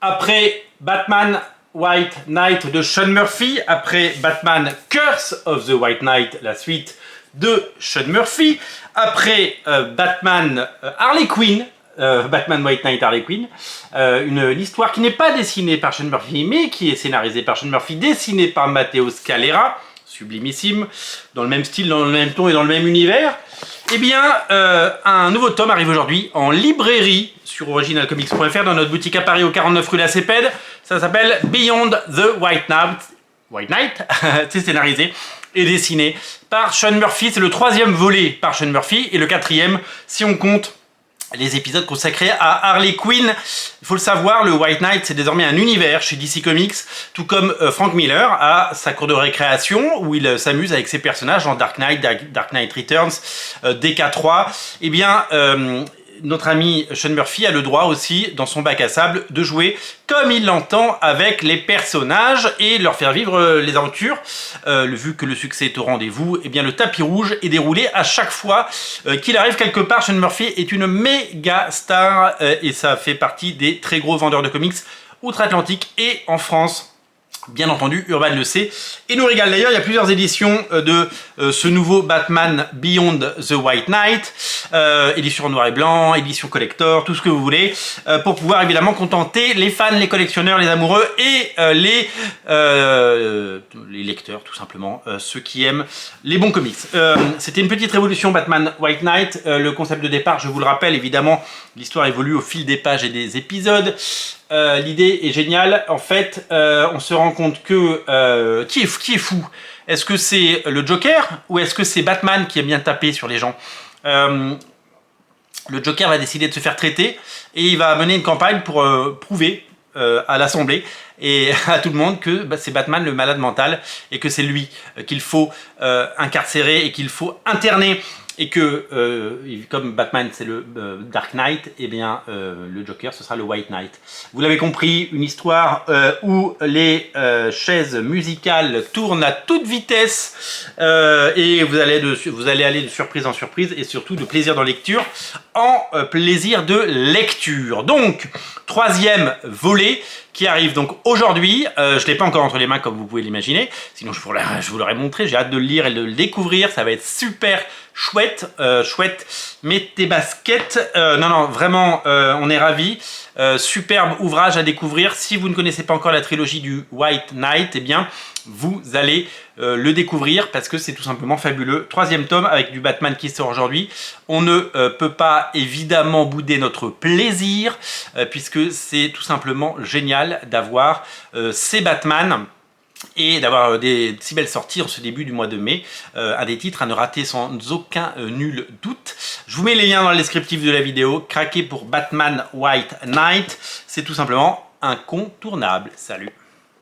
Après Batman White Knight de Sean Murphy, après Batman Curse of the White Knight, la suite de Sean Murphy, après Batman Harley Quinn, Batman White Knight Harley Quinn, une histoire qui n'est pas dessinée par Sean Murphy, mais qui est scénarisée par Sean Murphy, dessinée par Matteo Scalera, sublimissime, dans le même style, dans le même ton et dans le même univers. Eh bien, un nouveau tome arrive aujourd'hui en librairie sur originalcomics.fr dans notre boutique à Paris au 49 rue La Cépède. Ça s'appelle Beyond the White Knight. White Knight, c'est scénarisé et dessiné par Sean Murphy. C'est le 3e volet par Sean Murphy et le 4e si on compte les épisodes consacrés à Harley Quinn. Il faut le savoir, le White Knight, c'est désormais un univers chez DC Comics, tout comme Frank Miller a sa cour de récréation où il s'amuse avec ses personnages dans Dark Knight, Dark Knight Returns, DK3. Eh bien, notre ami Sean Murphy a le droit aussi, dans son bac à sable, de jouer comme il l'entend avec les personnages et leur faire vivre les aventures. Vu que le succès est au rendez-vous, eh bien le tapis rouge est déroulé à chaque fois qu'il arrive quelque part. Sean Murphy est une méga star et ça fait partie des très gros vendeurs de comics outre-Atlantique et en France. Bien entendu, Urban le sait et nous régale. D'ailleurs, il y a plusieurs éditions de ce nouveau Batman Beyond the White Knight, édition en noir et blanc, édition collector, tout ce que vous voulez, pour pouvoir évidemment contenter les fans, les collectionneurs, les amoureux et les lecteurs, tout simplement, ceux qui aiment les bons comics. C'était une petite révolution Batman White Knight. Le concept de départ, je vous le rappelle, évidemment, l'histoire évolue au fil des pages et des épisodes. L'idée est géniale. En fait, on se rend compte que qui est fou? Est-ce que c'est le Joker ou est-ce que c'est Batman qui aime bien taper sur les gens? Le Joker va décider de se faire traiter et il va mener une campagne pour prouver à l'Assemblée et à tout le monde que c'est Batman le malade mental et que c'est lui qu'il faut incarcérer et qu'il faut interner. Et que, comme Batman c'est le Dark Knight, et bien le Joker ce sera le White Knight. Vous l'avez compris, une histoire où les chaises musicales tournent à toute vitesse et vous allez aller de surprise en surprise et surtout de plaisir dans lecture en plaisir de lecture. Donc, 3e volet qui arrive donc aujourd'hui. Je ne l'ai pas encore entre les mains comme vous pouvez l'imaginer, sinon je vous l'aurais montré. J'ai hâte de le lire et de le découvrir, ça va être super chouette, chouette. Mets tes baskets. Non, vraiment, on est ravis. Superbe ouvrage à découvrir. Si vous ne connaissez pas encore la trilogie du White Knight, eh bien, vous allez le découvrir parce que c'est tout simplement fabuleux. 3e tome avec du Batman qui sort aujourd'hui. On ne peut pas évidemment bouder notre plaisir puisque c'est tout simplement génial d'avoir ces Batman et d'avoir des si belles sorties en ce début du mois de mai. Un des titres à ne rater sans aucun nul doute. Je vous mets les liens dans le descriptif de la vidéo. Craquez pour Batman White Knight, c'est tout simplement incontournable. Salut!